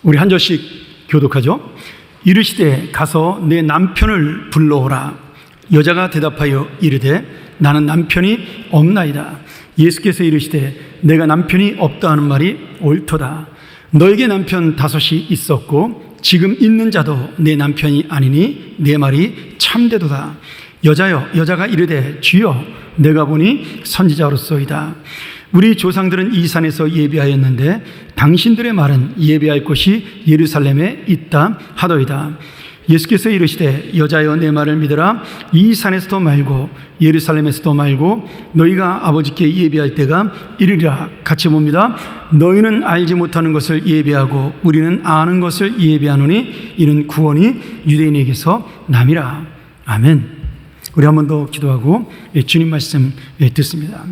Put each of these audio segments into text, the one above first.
우리 한 절씩 교독하죠. 이르시되 가서 내 남편을 불러오라. 여자가 대답하여 이르되 나는 남편이 없나이다. 예수께서 이르시되 내가 남편이 없다 하는 말이 옳도다. 너에게 남편 5이 있었고 지금 있는 자도 내 남편이 아니니 내 말이 참되도다. 여자가 이르되 주여 내가 보니 선지자로소이다. 우리 조상들은 이 산에서 예배하였는데 당신들의 말은 예배할 곳이 예루살렘에 있다 하더이다. 예수께서 이르시되 여자여 내 말을 믿으라. 이 산에서도 말고 예루살렘에서도 말고 너희가 아버지께 예배할 때가 이르리라. 같이 봅니다. 너희는 알지 못하는 것을 예배하고 우리는 아는 것을 예배하노니 이는 구원이 유대인에게서 남이라. 아멘. 우리 한 번 더 기도하고 주님 말씀 듣습니다.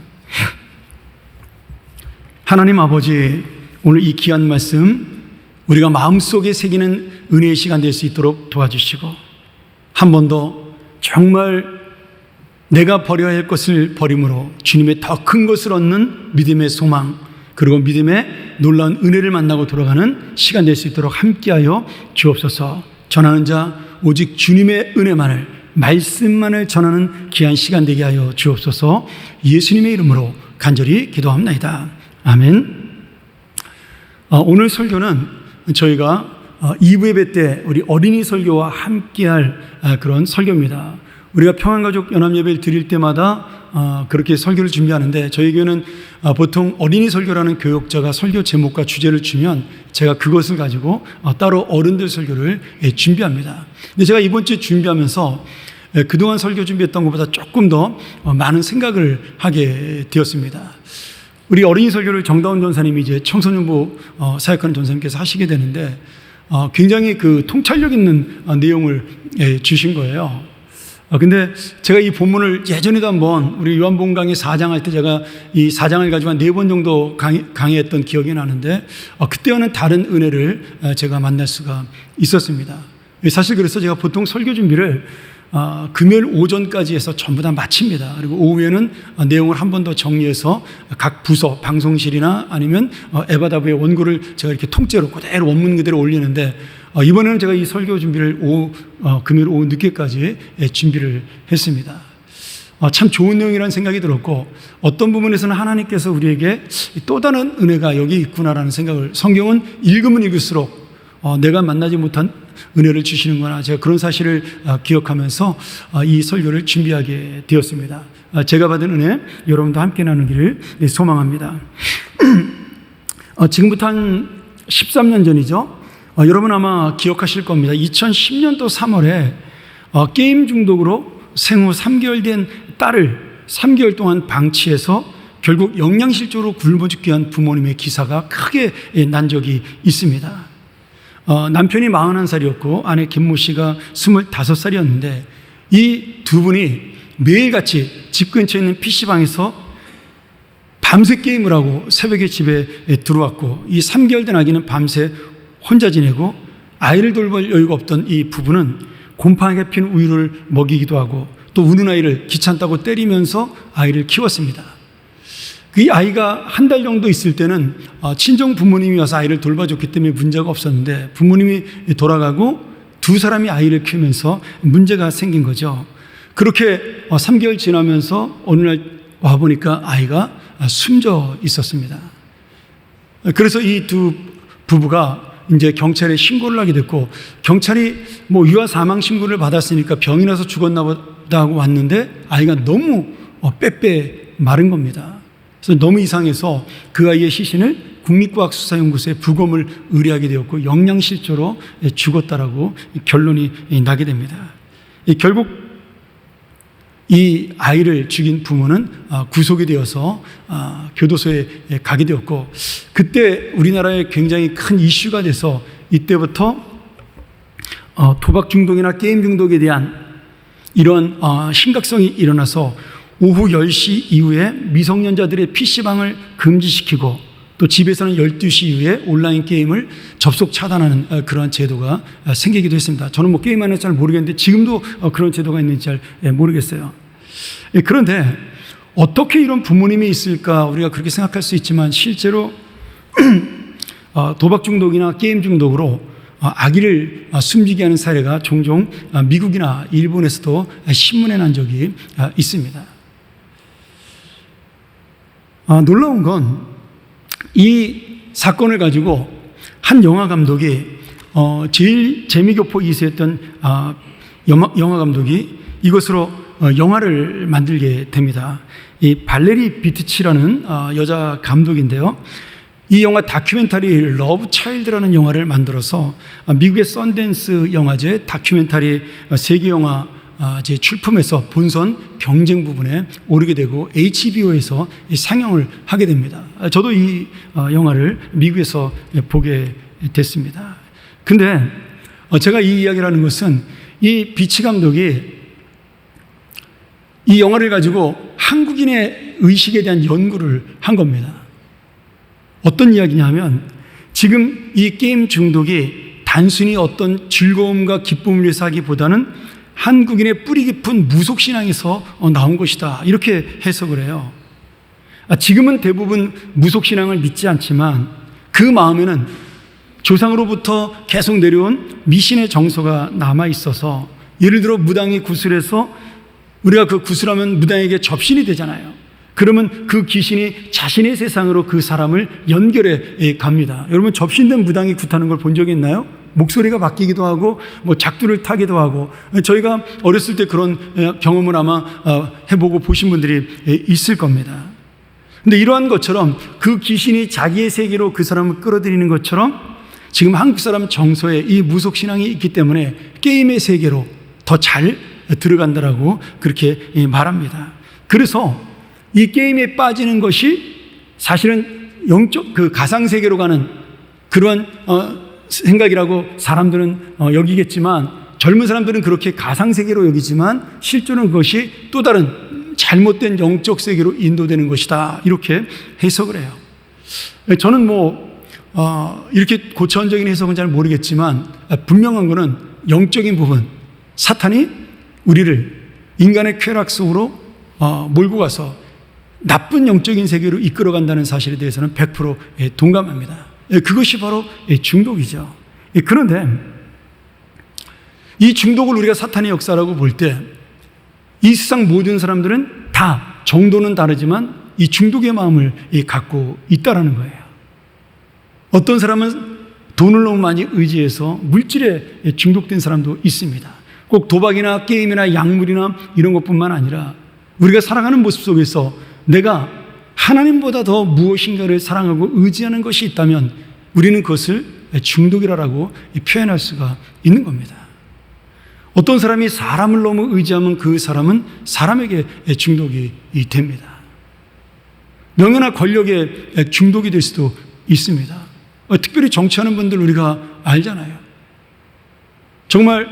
하나님 아버지, 오늘 이 귀한 말씀 우리가 마음속에 새기는 은혜의 시간 될 수 있도록 도와주시고 한 번 더 정말 내가 버려야 할 것을 버림으로 주님의 더 큰 것을 얻는 믿음의 소망, 그리고 믿음의 놀라운 은혜를 만나고 돌아가는 시간 될 수 있도록 함께하여 주옵소서. 전하는 자 오직 주님의 은혜만을, 말씀만을 전하는 귀한 시간 되게 하여 주옵소서. 예수님의 이름으로 간절히 기도합나이다. 아멘. 오늘 설교는 저희가 2부 예배 때 우리 어린이 설교와 함께할 그런 설교입니다. 우리가 평안가족 연합예배를 드릴 때마다 그렇게 설교를 준비하는데 저희 교회는 보통 어린이 설교라는 교역자가 설교 제목과 주제를 주면 제가 그것을 가지고 따로 어른들 설교를 준비합니다. 근데 제가 이번 주에 준비하면서 그동안 설교 준비했던 것보다 조금 더 많은 생각을 하게 되었습니다. 우리 어린이 설교를 정다운 전사님이 이제 청소년부 사역하는 전사님께서 하시게 되는데 굉장히 그 통찰력 있는 내용을 주신 거예요. 근데 제가 이 본문을 예전에도 한번 우리 요한복음 강의 4장 할 때 제가 이 4장을 가지고 한 4번 정도 강의했던 기억이 나는데 그때와는 다른 은혜를 제가 만날 수가 있었습니다. 사실 그래서 제가 보통 설교 준비를 금요일 오전까지 해서 전부 다 마칩니다. 그리고 오후에는 내용을 한 번 더 정리해서 각 부서, 방송실이나 아니면 에바다브의 원고를 제가 이렇게 통째로 그대로 원문 그대로 올리는데 이번에는 제가 이 설교 준비를 금요일 오후 늦게까지 준비를 했습니다. 참 좋은 내용이라는 생각이 들었고 어떤 부분에서는 하나님께서 우리에게 또 다른 은혜가 여기 있구나라는 생각을, 성경은 읽으면 읽을수록 내가 만나지 못한 은혜를 주시는구나, 제가 그런 사실을 기억하면서 이 설교를 준비하게 되었습니다. 제가 받은 은혜 여러분도 함께 나누기를 소망합니다. 지금부터 한 13년 전이죠. 여러분 아마 기억하실 겁니다. 2010년도 3월에 게임 중독으로 생후 3개월 된 딸을 3개월 동안 방치해서 결국 영양실조로 굶어 죽게 한 부모님의 기사가 크게 난 적이 있습니다. 남편이 41살이었고 아내 김모 씨가 25살이었는데 이 두 분이 매일같이 집 근처에 있는 PC방에서 밤새 게임을 하고 새벽에 집에 들어왔고 이 3개월 된 아기는 밤새 혼자 지내고 아이를 돌볼 여유가 없던 이 부부는 곰팡이가 핀 우유를 먹이기도 하고 또 우는 아이를 귀찮다고 때리면서 아이를 키웠습니다. 이 아이가 한 달 정도 있을 때는 친정 부모님이 와서 아이를 돌봐줬기 때문에 문제가 없었는데 부모님이 돌아가고 두 사람이 아이를 키우면서 문제가 생긴 거죠. 그렇게 3개월 지나면서 어느 날 와보니까 아이가 숨져 있었습니다. 그래서 이 두 부부가 이제 경찰에 신고를 하게 됐고 경찰이 유아 사망 신고를 받았으니까 병이 나서 죽었나 보다 하고 왔는데 아이가 너무 빼빼 마른 겁니다. 그래서 너무 이상해서 그 아이의 시신을 국립과학수사연구소에 부검을 의뢰하게 되었고 영양실조로 죽었다라고 결론이 나게 됩니다. 결국 이 아이를 죽인 부모는 구속이 되어서 교도소에 가게 되었고 그때 우리나라에 굉장히 큰 이슈가 돼서 이때부터 도박 중독이나 게임 중독에 대한 이런 심각성이 일어나서 오후 10시 이후에 미성년자들의 PC방을 금지시키고 또 집에서는 12시 이후에 온라인 게임을 접속 차단하는 그런 제도가 생기기도 했습니다. 저는 게임하는 잘 모르겠는데 지금도 그런 제도가 있는지 잘 모르겠어요. 그런데 어떻게 이런 부모님이 있을까 우리가 그렇게 생각할 수 있지만 실제로 도박 중독이나 게임 중독으로 아기를 숨지게 하는 사례가 종종 미국이나 일본에서도 신문에 난 적이 있습니다. 놀라운 건 이 사건을 가지고 한 영화 감독이 제일 재미교포 2세였던 영화 감독이 이것으로 영화를 만들게 됩니다. 이 발레리 비트치라는 여자 감독인데요. 이 영화 다큐멘터리 러브 차일드라는 영화를 만들어서 미국의 썬댄스 영화제 다큐멘터리 세계영화 출품해서 본선 경쟁 부분에 오르게 되고 HBO에서 상영을 하게 됩니다. 저도 이 영화를 미국에서 보게 됐습니다. 근데 제가 이 이야기를 하는 것은 이 비치 감독이 이 영화를 가지고 한국인의 의식에 대한 연구를 한 겁니다. 어떤 이야기냐면 지금 이 게임 중독이 단순히 어떤 즐거움과 기쁨을 위해서 하기보다는 한국인의 뿌리 깊은 무속신앙에서 나온 것이다, 이렇게 해석을 해요. 지금은 대부분 무속신앙을 믿지 않지만 그 마음에는 조상으로부터 계속 내려온 미신의 정서가 남아있어서, 예를 들어 무당이 구슬해서 우리가 그 구슬하면 무당에게 접신이 되잖아요. 그러면 그 귀신이 자신의 세상으로 그 사람을 연결해 갑니다. 여러분, 접신된 무당이 굿하는 걸 본 적이 있나요? 목소리가 바뀌기도 하고 작두를 타기도 하고, 저희가 어렸을 때 그런 경험을 아마 해보고 보신 분들이 있을 겁니다. 근데 이러한 것처럼 그 귀신이 자기의 세계로 그 사람을 끌어들이는 것처럼 지금 한국 사람 정서에 이 무속신앙이 있기 때문에 게임의 세계로 더 잘 들어간다라고 그렇게 말합니다. 그래서 이 게임에 빠지는 것이 사실은 영적 그 가상세계로 가는 그러한 생각이라고 사람들은 여기겠지만, 젊은 사람들은 그렇게 가상세계로 여기지만 실제로는 그것이 또 다른 잘못된 영적 세계로 인도되는 것이다, 이렇게 해석을 해요. 저는 이렇게 고차원적인 해석은 잘 모르겠지만 분명한 것은 영적인 부분, 사탄이 우리를 인간의 쾌락 속으로 몰고 가서 나쁜 영적인 세계로 이끌어간다는 사실에 대해서는 100% 동감합니다. 그것이 바로 중독이죠. 그런데 이 중독을 우리가 사탄의 역사라고 볼 때 이 세상 모든 사람들은 다 정도는 다르지만 이 중독의 마음을 갖고 있다라는 거예요. 어떤 사람은 돈을 너무 많이 의지해서 물질에 중독된 사람도 있습니다. 꼭 도박이나 게임이나 약물이나 이런 것뿐만 아니라 우리가 살아가는 모습 속에서 내가 하나님보다 더 무엇인가를 사랑하고 의지하는 것이 있다면 우리는 그것을 중독이라고 표현할 수가 있는 겁니다. 어떤 사람이 사람을 너무 의지하면 그 사람은 사람에게 중독이 됩니다. 명예나 권력에 중독이 될 수도 있습니다. 특별히 정치하는 분들 우리가 알잖아요. 정말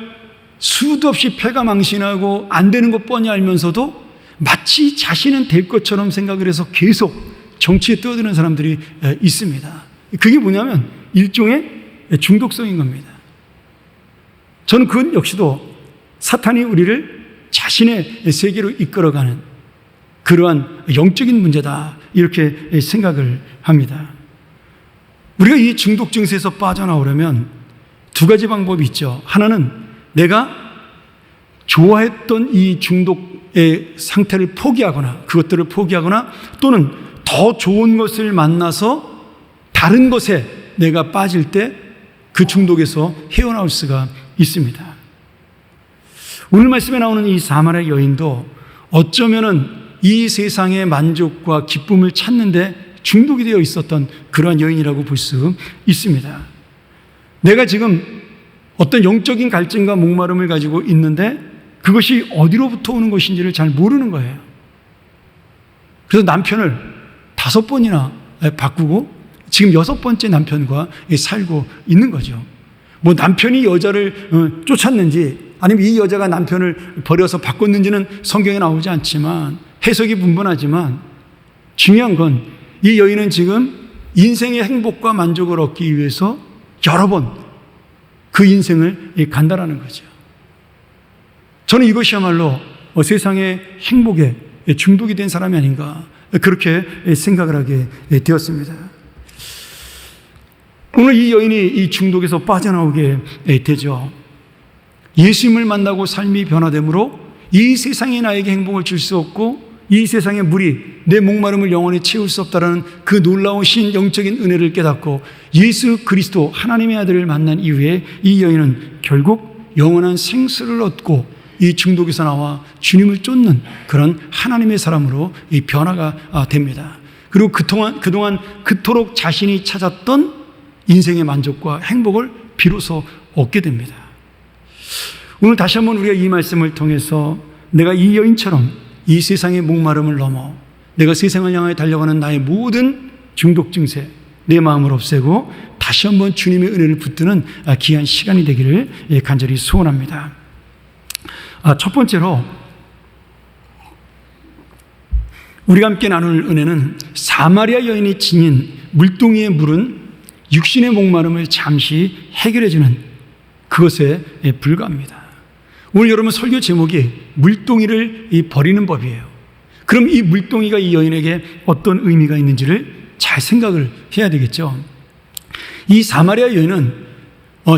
수도 없이 패가 망신하고 안 되는 것 뻔히 알면서도 마치 자신은 될 것처럼 생각을 해서 계속 정치에 뛰어드는 사람들이 있습니다. 그게 뭐냐면 일종의 중독성인 겁니다. 저는 그건 역시도 사탄이 우리를 자신의 세계로 이끌어가는 그러한 영적인 문제다, 이렇게 생각을 합니다. 우리가 이 중독 증세에서 빠져나오려면 두 가지 방법이 있죠. 하나는 내가 좋아했던 이 중독의 상태를 포기하거나, 그것들을 포기하거나, 또는 더 좋은 것을 만나서 다른 것에 내가 빠질 때 그 중독에서 헤어나올 수가 있습니다. 오늘 말씀에 나오는 이 사마리아 여인도 어쩌면은 이 세상의 만족과 기쁨을 찾는데 중독이 되어 있었던 그러한 여인이라고 볼 수 있습니다. 내가 지금 어떤 영적인 갈증과 목마름을 가지고 있는데 그것이 어디로부터 오는 것인지를 잘 모르는 거예요. 그래서 남편을 5번이나 바꾸고 지금 6번째 남편과 살고 있는 거죠. 남편이 여자를 쫓았는지 아니면 이 여자가 남편을 버려서 바꿨는지는 성경에 나오지 않지만 해석이 분분하지만 중요한 건 이 여인은 지금 인생의 행복과 만족을 얻기 위해서 여러 번 그 인생을 간다라는 거죠. 저는 이것이야말로 세상의 행복에 중독이 된 사람이 아닌가, 그렇게 생각을 하게 되었습니다. 오늘 이 여인이 이 중독에서 빠져나오게 되죠. 예수님을 만나고 삶이 변화되므로 이 세상에 나에게 행복을 줄 수 없고 이 세상의 물이 내 목마름을 영원히 채울 수 없다라는 그 놀라우신 영적인 은혜를 깨닫고 예수 그리스도 하나님의 아들을 만난 이후에 이 여인은 결국 영원한 생수를 얻고 이 중독에서 나와 주님을 쫓는 그런 하나님의 사람으로 이 변화가 됩니다. 그리고 그동안 그토록 자신이 찾았던 인생의 만족과 행복을 비로소 얻게 됩니다. 오늘 다시 한번 우리가 이 말씀을 통해서 내가 이 여인처럼 이 세상의 목마름을 넘어 내가 세상을 향해 달려가는 나의 모든 중독 증세, 내 마음을 없애고 다시 한번 주님의 은혜를 붙드는 귀한 시간이 되기를 간절히 소원합니다. 첫 번째로 우리가 함께 나눌 은혜는 사마리아 여인이 지닌 물동이의 물은 육신의 목마름을 잠시 해결해주는 그것에 불과합니다. 오늘 여러분 설교 제목이 물동이를 버리는 법이에요. 그럼 이 물동이가 이 여인에게 어떤 의미가 있는지를 잘 생각을 해야 되겠죠. 이 사마리아 여인은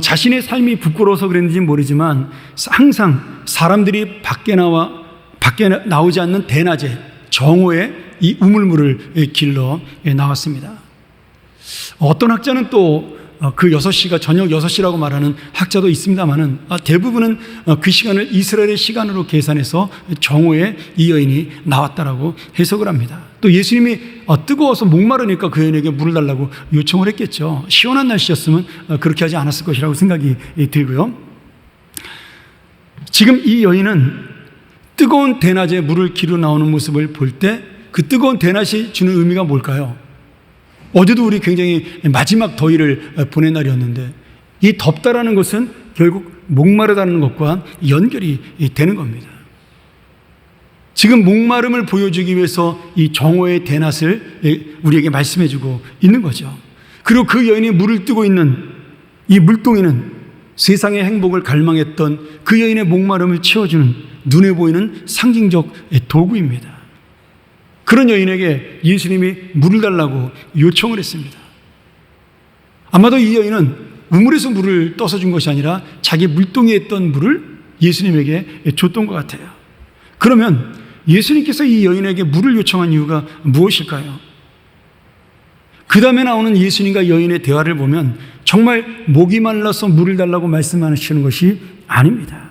자신의 삶이 부끄러워서 그랬는지 모르지만 항상 사람들이 밖에 나오지 않는 대낮에 정오에 이 우물물을 길러 나왔습니다. 어떤 학자는 또 그 6시가 저녁 6시라고 말하는 학자도 있습니다만은 대부분은 그 시간을 이스라엘의 시간으로 계산해서 정오에 이 여인이 나왔다라고 해석을 합니다. 또 예수님이 뜨거워서 목마르니까 그 여인에게 물을 달라고 요청을 했겠죠. 시원한 날씨였으면 그렇게 하지 않았을 것이라고 생각이 들고요. 지금 이 여인은 뜨거운 대낮에 물을 길어 나오는 모습을 볼 때 그 뜨거운 대낮이 주는 의미가 뭘까요? 어제도 우리 굉장히 마지막 더위를 보낸 날이었는데 이 덥다라는 것은 결국 목마르다는 것과 연결이 되는 겁니다. 지금 목마름을 보여주기 위해서 이 정오의 대낮을 우리에게 말씀해 주고 있는 거죠. 그리고 그 여인이 물을 뜨고 있는 이 물동이는 세상의 행복을 갈망했던 그 여인의 목마름을 채워주는 눈에 보이는 상징적 도구입니다. 그런 여인에게 예수님이 물을 달라고 요청을 했습니다. 아마도 이 여인은 우물에서 물을 떠서 준 것이 아니라 자기 물동이에 있던 물을 예수님에게 줬던 것 같아요. 그러면 예수님께서 이 여인에게 물을 요청한 이유가 무엇일까요? 그 다음에 나오는 예수님과 여인의 대화를 보면 정말 목이 말라서 물을 달라고 말씀하시는 것이 아닙니다.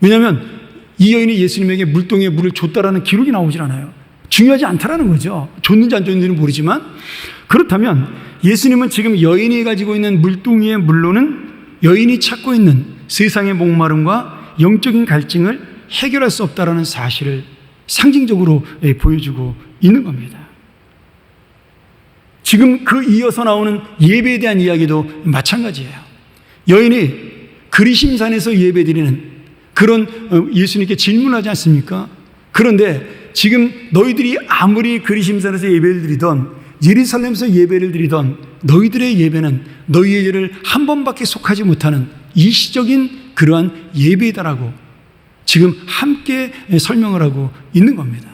왜냐하면 이 여인이 예수님에게 물동이에 물을 줬다라는 기록이 나오질 않아요. 중요하지 않다라는 거죠. 줬는지 안 줬는지는 모르지만 그렇다면 예수님은 지금 여인이 가지고 있는 물동이의 물로는 여인이 찾고 있는 세상의 목마름과 영적인 갈증을 해결할 수 없다라는 사실을 상징적으로 보여주고 있는 겁니다. 지금 그 이어서 나오는 예배에 대한 이야기도 마찬가지예요. 여인이 그리심산에서 예배드리는 그런 예수님께 질문하지 않습니까? 그런데 지금 너희들이 아무리 그리심산에서 예배를 드리던 예루살렘에서 예배를 드리던 너희들의 예배는 너희의 죄를 한 번밖에 속하지 못하는 일시적인 그러한 예배다라고 지금 함께 설명을 하고 있는 겁니다.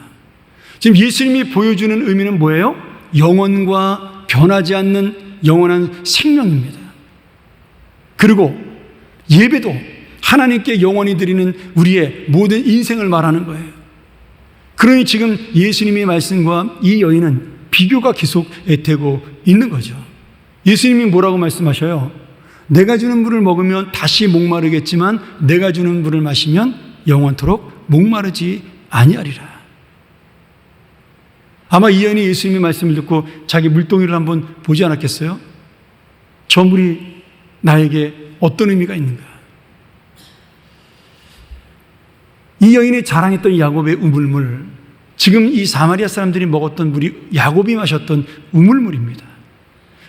지금 예수님이 보여주는 의미는 뭐예요? 영원과 변하지 않는 영원한 생명입니다. 그리고 예배도 하나님께 영원히 드리는 우리의 모든 인생을 말하는 거예요. 그러니 지금 예수님의 말씀과 이 여인은 비교가 계속 되고 있는 거죠. 예수님이 뭐라고 말씀하셔요? 내가 주는 물을 먹으면 다시 목마르겠지만 내가 주는 물을 마시면 영원토록 목마르지 아니하리라. 아마 이 여인이 예수님의 말씀을 듣고 자기 물동이를 한번 보지 않았겠어요? 저 물이 나에게 어떤 의미가 있는가? 이 여인이 자랑했던 야곱의 우물물, 지금 이 사마리아 사람들이 먹었던 물이 야곱이 마셨던 우물물입니다.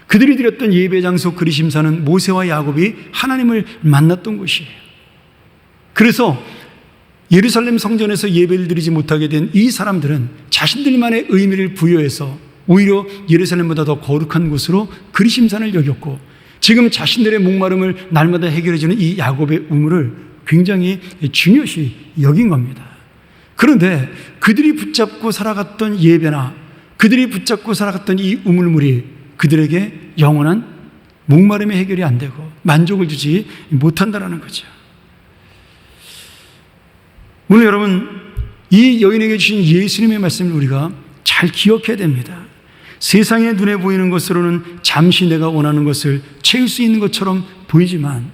그들이 드렸던 예배 장소 그리심산은 모세와 야곱이 하나님을 만났던 곳이에요. 그래서 예루살렘 성전에서 예배를 드리지 못하게 된 이 사람들은 자신들만의 의미를 부여해서 오히려 예루살렘보다 더 거룩한 곳으로 그리심산을 여겼고 지금 자신들의 목마름을 날마다 해결해주는 이 야곱의 우물을 굉장히 중요시 여긴 겁니다. 그런데 그들이 붙잡고 살아갔던 예배나 그들이 붙잡고 살아갔던 이 우물물이 그들에게 영원한 목마름의 해결이 안 되고 만족을 주지 못한다라는 거죠. 오늘 여러분, 이 여인에게 주신 예수님의 말씀을 우리가 잘 기억해야 됩니다. 세상의 눈에 보이는 것으로는 잠시 내가 원하는 것을 채울 수 있는 것처럼 보이지만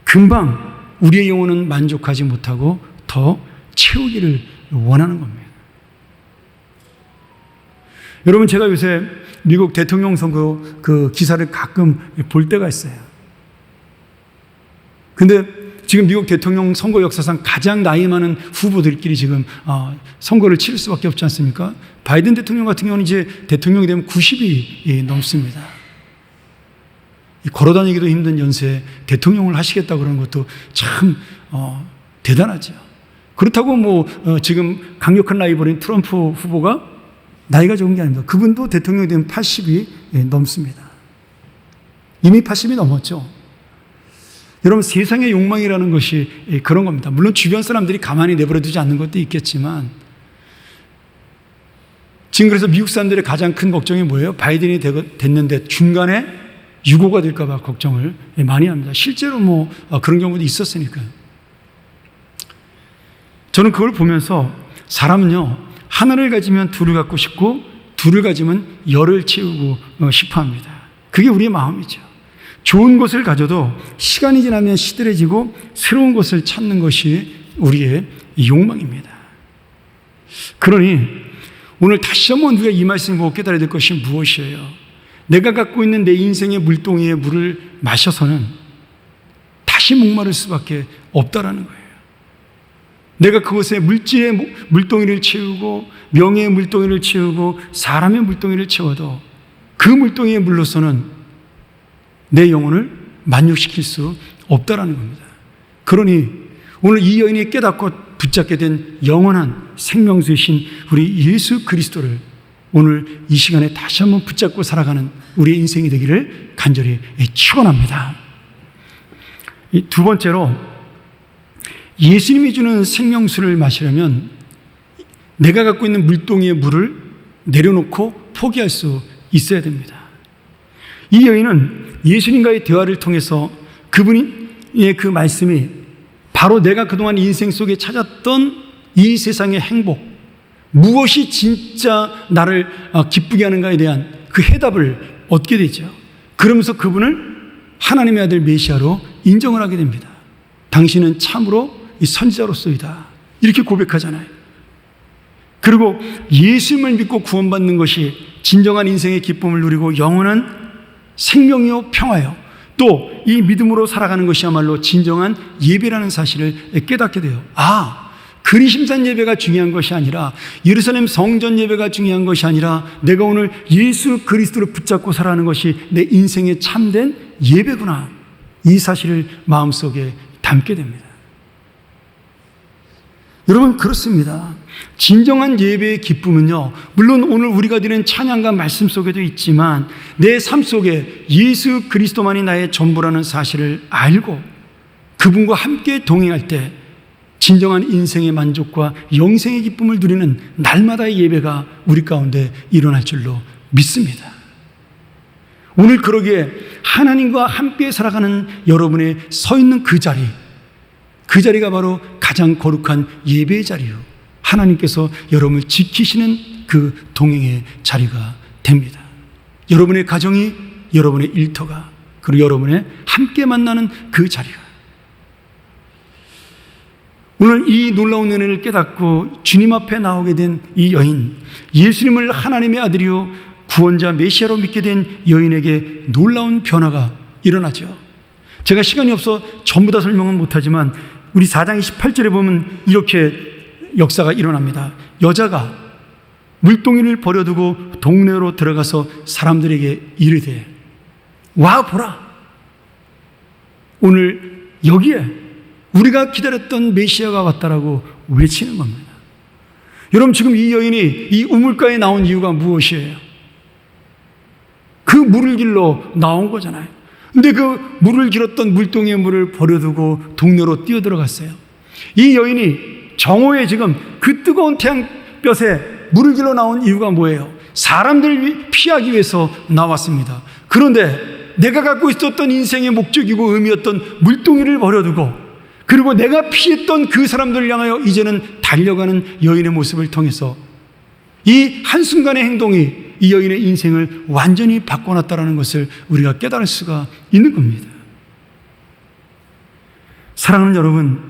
금방 우리의 영혼은 만족하지 못하고 더 채우기를 원하는 겁니다. 여러분, 제가 요새 미국 대통령 선거 그 기사를 가끔 볼 때가 있어요. 근데 지금 미국 대통령 선거 역사상 가장 나이 많은 후보들끼리 지금 선거를 치를 수밖에 없지 않습니까? 바이든 대통령 같은 경우는 이제 대통령이 되면 90이 넘습니다. 걸어다니기도 힘든 연세에 대통령을 하시겠다고 그러는 것도 참 대단하죠. 그렇다고 지금 강력한 라이벌인 트럼프 후보가 나이가 적은 게 아닙니다. 그분도 대통령이 되면 80이 넘습니다. 이미 80이 넘었죠. 여러분, 세상의 욕망이라는 것이 그런 겁니다. 물론 주변 사람들이 가만히 내버려 두지 않는 것도 있겠지만 지금 그래서 미국 사람들의 가장 큰 걱정이 뭐예요? 바이든이 됐는데 중간에 유고가 될까 봐 걱정을 많이 합니다. 실제로 그런 경우도 있었으니까요. 저는 그걸 보면서 사람은요, 하나를 가지면 둘을 갖고 싶고 둘을 가지면 열을 채우고 싶어 합니다. 그게 우리의 마음이죠. 좋은 것을 가져도 시간이 지나면 시들해지고 새로운 것을 찾는 것이 우리의 욕망입니다. 그러니 오늘 다시 한번 우리가 이 말씀을 보고 깨달아야 될 것이 무엇이에요? 내가 갖고 있는 내 인생의 물동이의 물을 마셔서는 다시 목마를 수밖에 없다라는 거예요. 내가 그곳에 물질의 물동이를 채우고 명예의 물동이를 채우고 사람의 물동이를 채워도 그 물동이의 물로서는 내 영혼을 만족시킬 수 없다라는 겁니다. 그러니 오늘 이 여인이 깨닫고 붙잡게 된 영원한 생명수이신 우리 예수 그리스도를 오늘 이 시간에 다시 한번 붙잡고 살아가는 우리의 인생이 되기를 간절히 축원합니다. 두 번째로, 예수님이 주는 생명수를 마시려면 내가 갖고 있는 물동이의 물을 내려놓고 포기할 수 있어야 됩니다. 이 여인은 예수님과의 대화를 통해서 그분의 그 말씀이 바로 내가 그동안 인생 속에 찾았던 이 세상의 행복, 무엇이 진짜 나를 기쁘게 하는가에 대한 그 해답을 얻게 되죠. 그러면서 그분을 하나님의 아들 메시아로 인정을 하게 됩니다. 당신은 참으로 이 선지자로서이다, 이렇게 고백하잖아요. 그리고 예수님을 믿고 구원받는 것이 진정한 인생의 기쁨을 누리고 영원한 생명이요 평화요, 또 이 믿음으로 살아가는 것이야말로 진정한 예배라는 사실을 깨닫게 돼요. 그리심산 예배가 중요한 것이 아니라, 예루살렘 성전 예배가 중요한 것이 아니라, 내가 오늘 예수 그리스도를 붙잡고 살아가는 것이 내 인생의 참된 예배구나, 이 사실을 마음속에 담게 됩니다. 여러분, 그렇습니다. 진정한 예배의 기쁨은요, 물론 오늘 우리가 드리는 찬양과 말씀 속에도 있지만 내 삶 속에 예수 그리스도만이 나의 전부라는 사실을 알고 그분과 함께 동행할 때 진정한 인생의 만족과 영생의 기쁨을 누리는 날마다의 예배가 우리 가운데 일어날 줄로 믿습니다. 오늘 그러기에 하나님과 함께 살아가는 여러분의 서 있는 그 자리가 바로 가장 거룩한 예배의 자리요, 하나님께서 여러분을 지키시는 그 동행의 자리가 됩니다. 여러분의 가정이, 여러분의 일터가, 그리고 여러분의 함께 만나는 그 자리가. 오늘 이 놀라운 은혜를 깨닫고 주님 앞에 나오게 된 이 여인, 예수님을 하나님의 아들이요 구원자 메시아로 믿게 된 여인에게 놀라운 변화가 일어나죠. 제가 시간이 없어 전부 다 설명은 못하지만 우리 4장 28절에 보면 이렇게 역사가 일어납니다. 여자가 물동이를 버려두고 동네로 들어가서 사람들에게 이르되, 와 보라, 오늘 여기에 우리가 기다렸던 메시아가 왔다라고 외치는 겁니다. 여러분, 지금 이 여인이 이 우물가에 나온 이유가 무엇이에요? 그 물을 길러 나온 거잖아요. 근데 그 물을 길었던 물동이의 물을 버려두고 동네로 뛰어들어갔어요. 이 여인이 정오에 지금 그 뜨거운 태양볕에 물을 길러 나온 이유가 뭐예요? 사람들을 피하기 위해서 나왔습니다. 그런데 내가 갖고 있었던 인생의 목적이고 의미였던 물동이를 버려두고, 그리고 내가 피했던 그 사람들을 향하여 이제는 달려가는 여인의 모습을 통해서 이 한순간의 행동이 이 여인의 인생을 완전히 바꿔놨다는 것을 우리가 깨달을 수가 있는 겁니다. 사랑하는 여러분,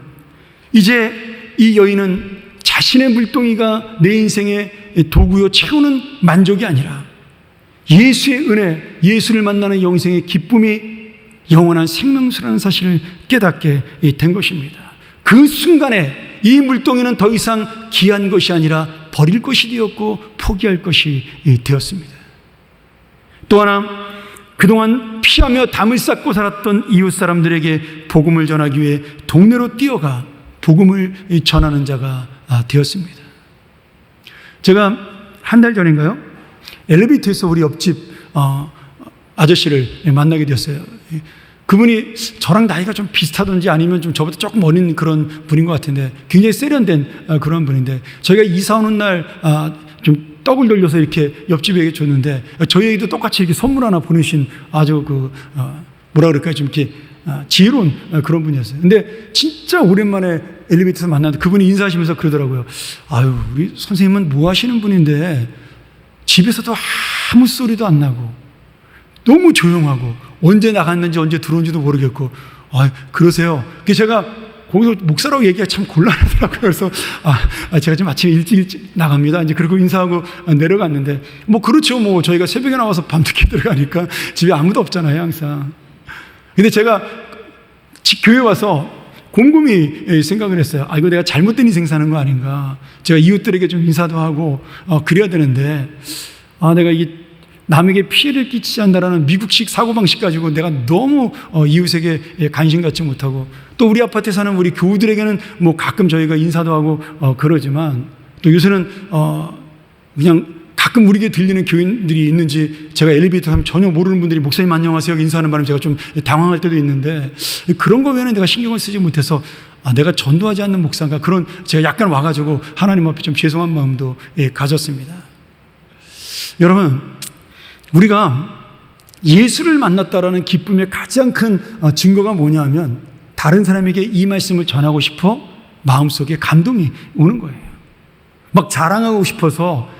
이제 이 여인은 자신의 물동이가 내 인생의 도구요 채우는 만족이 아니라 예수의 은혜, 예수를 만나는 영생의 기쁨이 영원한 생명수라는 사실을 깨닫게 된 것입니다. 그 순간에 이 물동이는 더 이상 귀한 것이 아니라 버릴 것이 되었고 포기할 것이 되었습니다. 또 하나, 그동안 피하며 담을 쌓고 살았던 이웃 사람들에게 복음을 전하기 위해 동네로 뛰어가 복음을 전하는 자가 되었습니다. 제가 한 달 전인가요? 엘리베이터에서 우리 옆집 아저씨를 만나게 되었어요. 그분이 저랑 나이가 좀 비슷하든지 아니면 좀 저보다 조금 어린 그런 분인 것 같은데 굉장히 세련된 그런 분인데, 저희가 이사 오는 날 좀 떡을 돌려서 이렇게 옆집에게 줬는데 저희에게도 똑같이 이렇게 선물 하나 보내신 아주 뭐라 그럴까요? 좀 이렇게 지혜로운 그런 분이었어요. 근데 진짜 오랜만에 엘리베이터에서 만났는데 그분이 인사하시면서 그러더라고요. 아유, 우리 선생님은 뭐 하시는 분인데 집에서도 아무 소리도 안 나고 너무 조용하고 언제 나갔는지 언제 들어온지도 모르겠고, 그러세요. 그래서 제가 거기서 목사라고 얘기하기 참 곤란하더라고요. 그래서 제가 좀 아침에 일찍 나갑니다. 이제 그리고 인사하고 내려갔는데, 뭐 그렇죠. 뭐 저희가 새벽에 나와서 밤늦게 들어가니까 집에 아무도 없잖아요, 항상. 근데 제가 교회 와서 곰곰이 생각을 했어요. 이거 내가 잘못된 인생 사는 거 아닌가. 제가 이웃들에게 좀 인사도 하고 그래야 되는데, 내가 이게 남에게 피해를 끼치지 않는다라는 미국식 사고방식 가지고 내가 너무 이웃에게 관심 갖지 못하고, 또 우리 아파트에 사는 우리 교우들에게는 뭐 가끔 저희가 인사도 하고 그러지만, 또 요새는 그냥 가끔 우리에게 들리는 교인들이 있는지 제가 엘리베이터 타면 전혀 모르는 분들이 목사님 안녕하세요 인사하는 바람에 제가 좀 당황할 때도 있는데, 그런 거 외에는 내가 신경을 쓰지 못해서 내가 전도하지 않는 목사인가, 그런 제가 약간 와가지고 하나님 앞에 좀 죄송한 마음도 가졌습니다. 여러분, 우리가 예수를 만났다라는 기쁨의 가장 큰 증거가 뭐냐면, 다른 사람에게 이 말씀을 전하고 싶어 마음속에 감동이 오는 거예요. 막 자랑하고 싶어서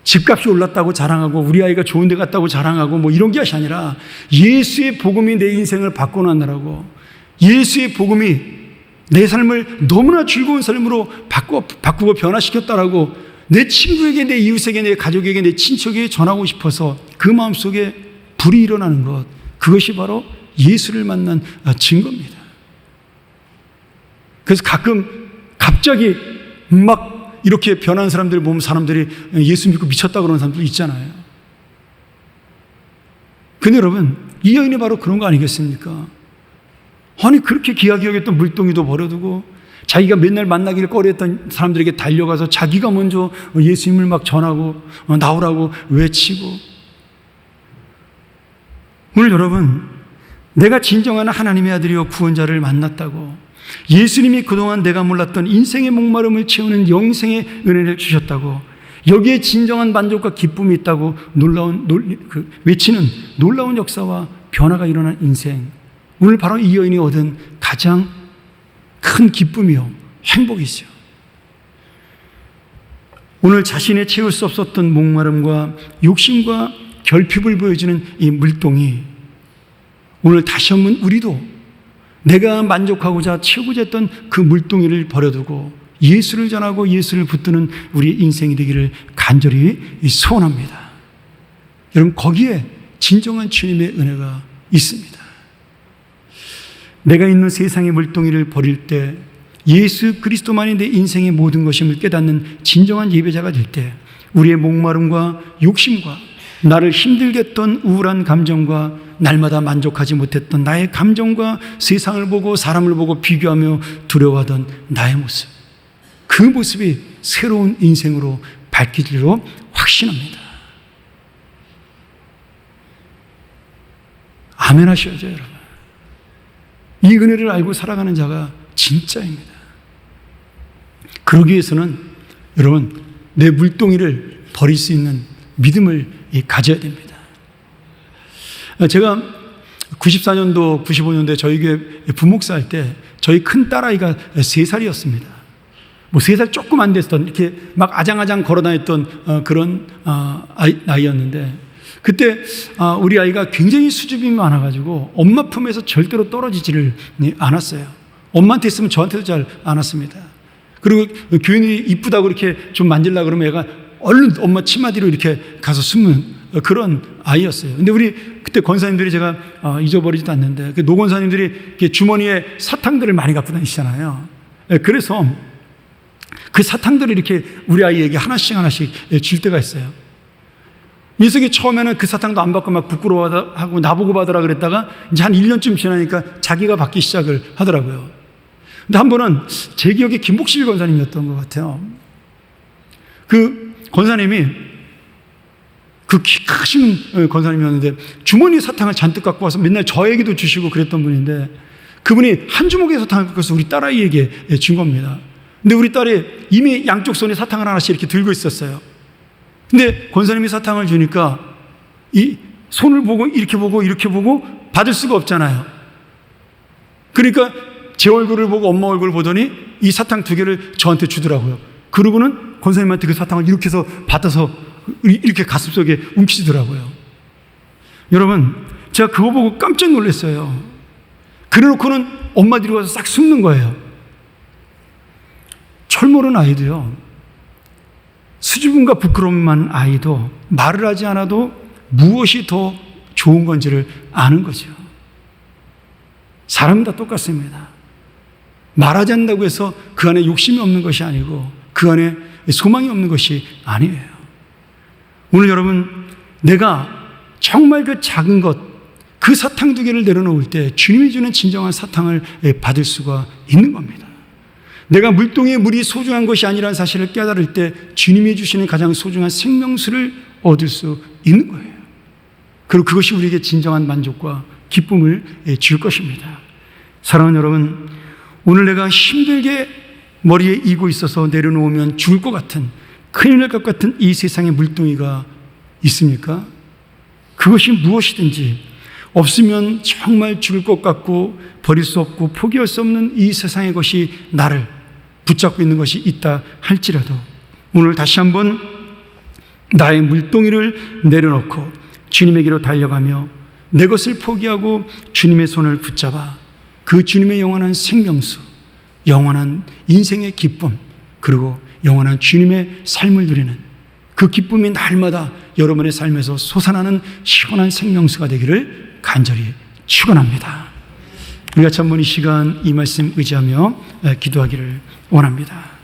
집값이 올랐다고 자랑하고 우리 아이가 좋은 데 갔다고 자랑하고 뭐 이런 게 아니라, 예수의 복음이 내 인생을 바꿔놨느라고, 예수의 복음이 내 삶을 너무나 즐거운 삶으로 바꾸고 변화시켰다라고 내 친구에게, 내 이웃에게, 내 가족에게, 내 친척에게 전하고 싶어서 그 마음속에 불이 일어나는 것, 그것이 바로 예수를 만난 증거입니다. 그래서 갑자기 막 이렇게 변한 사람들을 보면 사람들이 예수 믿고 미쳤다 그러는 사람들 있잖아요. 근데 여러분, 이 여인이 바로 그런 거 아니겠습니까? 아니, 그렇게 귀하게 여겼던 물동이도 버려두고 자기가 맨날 만나기를 꺼려했던 사람들에게 달려가서 자기가 먼저 예수님을 막 전하고 나오라고 외치고. 오늘 여러분, 내가 진정한 하나님의 아들이요 구원자를 만났다고, 예수님이 그동안 내가 몰랐던 인생의 목마름을 채우는 영생의 은혜를 주셨다고, 여기에 진정한 만족과 기쁨이 있다고 외치는 놀라운 역사와 변화가 일어난 인생, 오늘 바로 이 여인이 얻은 가장 큰 기쁨이요 행복이죠. 오늘 자신의 채울 수 없었던 목마름과 욕심과 결핍을 보여주는 이 물동이, 오늘 다시 한번 우리도 내가 만족하고자 채우고자 했던 그 물동이를 버려두고 예수를 전하고 예수를 붙드는 우리의 인생이 되기를 간절히 소원합니다. 여러분, 거기에 진정한 주님의 은혜가 있습니다. 내가 있는 세상의 물동이를 버릴 때, 예수 그리스도만이 내 인생의 모든 것임을 깨닫는 진정한 예배자가 될 때, 우리의 목마름과 욕심과 나를 힘들게 했던 우울한 감정과 날마다 만족하지 못했던 나의 감정과 세상을 보고 사람을 보고 비교하며 두려워하던 나의 모습, 그 모습이 새로운 인생으로 밝혀지리로 확신합니다. 아멘 하셔야죠, 여러분. 이 은혜를 알고 살아가는 자가 진짜입니다. 그러기 위해서는 여러분, 내 물동이를 버릴 수 있는 믿음을 가져야 됩니다. 제가 94년도, 95년도에 저희 교회 부목사 할 때 저희 큰 딸아이가 3살이었습니다. 뭐 3살 조금 안 됐던, 이렇게 막 아장아장 걸어 다녔던 그런 나이였는데, 그때 우리 아이가 굉장히 수줍음이 많아가지고 엄마 품에서 절대로 떨어지지를 않았어요. 엄마한테 있으면 저한테도 잘 안 왔습니다. 그리고 교인이 이쁘다고 이렇게 좀 만지려고 그러면 얘가 얼른 엄마 치마 뒤로 이렇게 가서 숨는 그런 아이였어요. 근데 우리 그때 권사님들이, 제가 잊어버리지도 않는데, 그 노권사님들이 주머니에 사탕들을 많이 갖고 다니시잖아요. 그래서 그 사탕들을 이렇게 우리 아이에게 하나씩 줄 때가 있어요. 민석이 처음에는 그 사탕도 안 받고 막 부끄러워하고 나보고 받으라 그랬다가 이제 한 1년쯤 지나니까 자기가 받기 시작을 하더라고요. 근데 한 번은 제 기억에 김복실 권사님이었던 것 같아요. 그 권사님이, 그 키 크신 권사님이었는데 주머니 사탕을 잔뜩 갖고 와서 맨날 저에게도 주시고 그랬던 분인데, 그분이 한 주먹의 사탕을 갖고 와서 우리 딸아이에게 준 겁니다. 근데 우리 딸이 이미 양쪽 손에 사탕을 하나씩 이렇게 들고 있었어요. 근데 권사님이 사탕을 주니까 이 손을 보고 이렇게 보고 받을 수가 없잖아요. 그러니까 제 얼굴을 보고 엄마 얼굴을 보더니 이 사탕 2개를 저한테 주더라고요. 그러고는 권사님한테 그 사탕을 이렇게 해서 받아서 이렇게 가슴속에 움키시더라고요. 여러분, 제가 그거 보고 깜짝 놀랐어요. 그래놓고는 엄마 뒤로 가서 싹 숨는 거예요. 철모른 아이도요, 수줍음과 부끄러움만 아이도 말을 하지 않아도 무엇이 더 좋은 건지를 아는 거죠. 사람은 다 똑같습니다. 말하지 않는다고 해서 그 안에 욕심이 없는 것이 아니고 그 안에 소망이 없는 것이 아니에요. 오늘 여러분, 내가 정말 그 작은 것, 그 사탕 2개를 내려놓을 때 주님이 주는 진정한 사탕을 받을 수가 있는 겁니다. 내가 물동이에 물이 소중한 것이 아니라는 사실을 깨달을 때 주님이 주시는 가장 소중한 생명수를 얻을 수 있는 거예요. 그리고 그것이 우리에게 진정한 만족과 기쁨을 줄 것입니다. 사랑하는 여러분, 오늘 내가 힘들게 머리에 이고 있어서 내려놓으면 죽을 것 같은, 큰일 날 것 같은 이 세상의 물동이가 있습니까? 그것이 무엇이든지 없으면 정말 죽을 것 같고 버릴 수 없고 포기할 수 없는 이 세상의 것이 나를 붙잡고 있는 것이 있다 할지라도 오늘 다시 한번 나의 물동이를 내려놓고 주님에게로 달려가며 내 것을 포기하고 주님의 손을 붙잡아 그 주님의 영원한 생명수, 영원한 인생의 기쁨, 그리고 영원한 주님의 삶을 누리는 그 기쁨이 날마다 여러분의 삶에서 솟아나는 시원한 생명수가 되기를 간절히 축원합니다. 우리 같이 한번 이 시간 이 말씀 의지하며 기도하기를 원합니다.